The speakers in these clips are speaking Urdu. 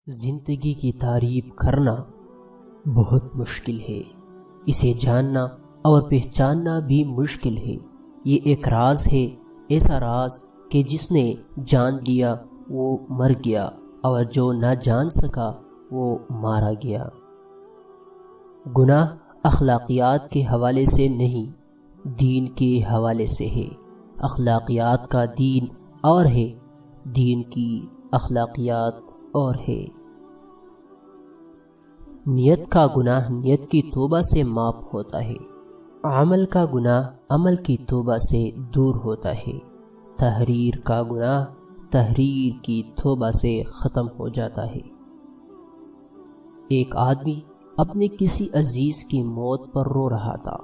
زندگی کی تعریف کرنا بہت مشکل ہے، اسے جاننا اور پہچاننا بھی مشکل ہے۔ یہ ایک راز ہے، ایسا راز کہ جس نے جان لیا وہ مر گیا اور جو نہ جان سکا وہ مارا گیا۔ گناہ اخلاقیات کے حوالے سے نہیں، دین کے حوالے سے ہے۔ اخلاقیات کا دین اور ہے، دین کی اخلاقیات اور ہے۔ نیت کا گناہ نیت کی توبہ سے معاف ہوتا ہے، عمل کا گناہ عمل کی توبہ سے دور ہوتا ہے، تحریر کا گناہ تحریر کی توبہ سے ختم ہو جاتا ہے۔ ایک آدمی اپنے کسی عزیز کی موت پر رو رہا تھا۔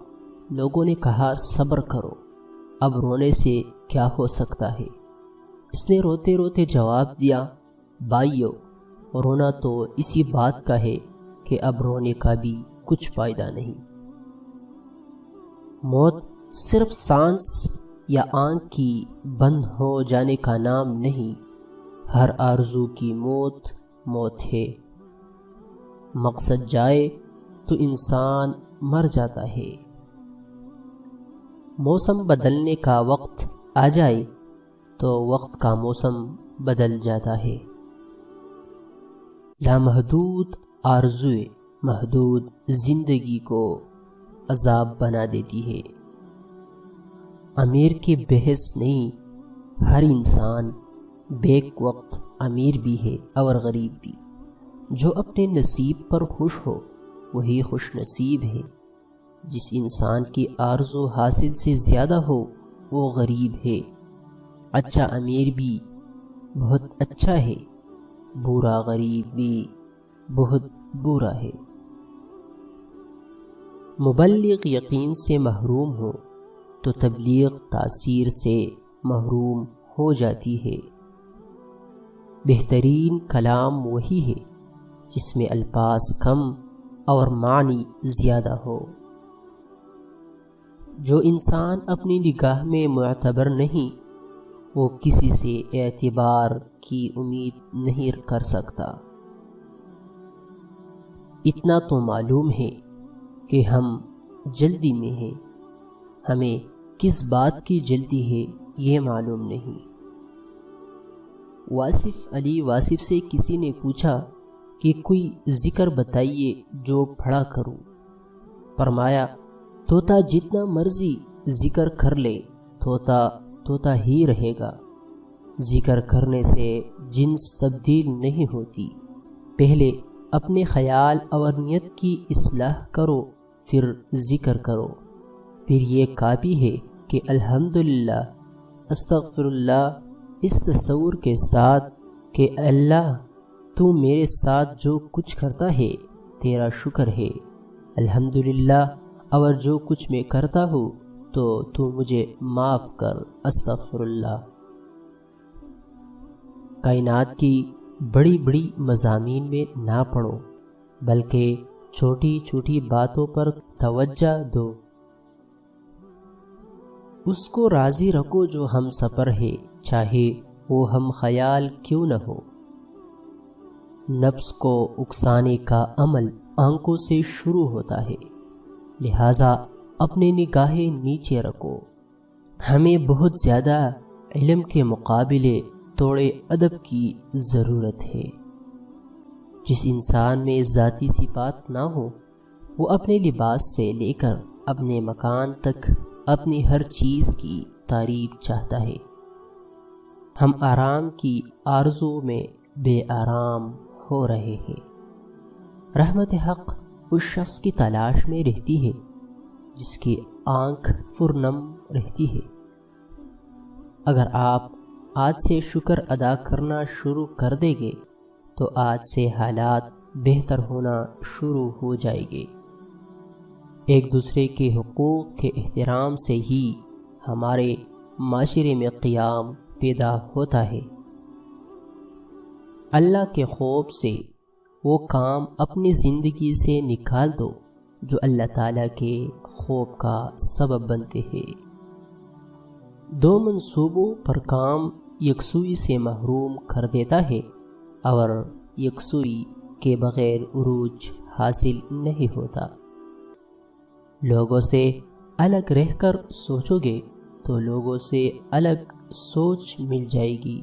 لوگوں نے کہا صبر کرو، اب رونے سے کیا ہو سکتا ہے؟ اس نے روتے روتے جواب دیا، بھائیو، رونا تو اسی بات کا ہے کہ اب رونے کا بھی کچھ فائدہ نہیں۔ موت صرف سانس یا آنکھ کی بند ہو جانے کا نام نہیں، ہر آرزو کی موت موت ہے۔ مقصد جائے تو انسان مر جاتا ہے۔ موسم بدلنے کا وقت آ جائے تو وقت کا موسم بدل جاتا ہے۔ لامحدود آرزوئے محدود زندگی کو عذاب بنا دیتی ہے۔ امیر کی بحث نہیں، ہر انسان بیک وقت امیر بھی ہے اور غریب بھی۔ جو اپنے نصیب پر خوش ہو وہی خوش نصیب ہے۔ جس انسان کی آرزو حاصل سے زیادہ ہو وہ غریب ہے۔ اچھا امیر بھی بہت اچھا ہے، برا غریب بھی بہت برا ہے۔ مبلغ یقین سے محروم ہو تو تبلیغ تاثیر سے محروم ہو جاتی ہے۔ بہترین کلام وہی ہے جس میں الفاظ کم اور معنی زیادہ ہو۔ جو انسان اپنی نگاہ میں معتبر نہیں، وہ کسی سے اعتبار کی امید نہیں کر سکتا۔ اتنا تو معلوم ہے کہ ہم جلدی میں ہیں، ہمیں کس بات کی جلدی ہے یہ معلوم نہیں۔ واصف علی واصف سے کسی نے پوچھا کہ کوئی ذکر بتائیے جو پڑھا کروں۔ فرمایا، طوطا جتنا مرضی ذکر کر لے طوطا طوطا ہی رہے گا۔ ذکر کرنے سے جنس تبدیل نہیں ہوتی۔ پہلے اپنے خیال اور نیت کی اصلاح کرو، پھر ذکر کرو، پھر یہ کافی ہے کہ الحمدللہ استغفر اللہ، اس تصور کے ساتھ کہ اللہ تو میرے ساتھ جو کچھ کرتا ہے تیرا شکر ہے، الحمدللہ، اور جو کچھ میں کرتا ہوں تو مجھے معاف کر، استغفر اللہ۔ کائنات کی بڑی بڑی مضامین میں نہ پڑو، بلکہ چھوٹی چھوٹی باتوں پر توجہ دو۔ اس کو راضی رکھو جو ہم سفر ہے، چاہے وہ ہم خیال کیوں نہ ہو۔ نفس کو اکسانے کا عمل آنکھوں سے شروع ہوتا ہے، لہذا اپنے نگاہیں نیچے رکھو۔ ہمیں بہت زیادہ علم کے مقابلے توڑے ادب کی ضرورت ہے۔ جس انسان میں ذاتی صفات نہ ہو وہ اپنے لباس سے لے کر اپنے مکان تک اپنی ہر چیز کی تعریف چاہتا ہے۔ ہم آرام کی آرزو میں بے آرام ہو رہے ہیں۔ رحمت حق اس شخص کی تلاش میں رہتی ہے جس کی آنکھ پرنم رہتی ہے۔ اگر آپ آج سے شکر ادا کرنا شروع کر دیں گے تو آج سے حالات بہتر ہونا شروع ہو جائیں گے۔ ایک دوسرے کے حقوق کے احترام سے ہی ہمارے معاشرے میں قیام پیدا ہوتا ہے۔ اللہ کے خوف سے وہ کام اپنی زندگی سے نکال دو جو اللہ تعالیٰ کے خوف کا سبب بنتے ہیں۔ دو منصوبوں پر کام یکسوئی سے محروم کر دیتا ہے اور یکسوئی کے بغیر عروج حاصل نہیں ہوتا۔ لوگوں سے الگ رہ کر سوچو گے تو لوگوں سے الگ سوچ مل جائے گی۔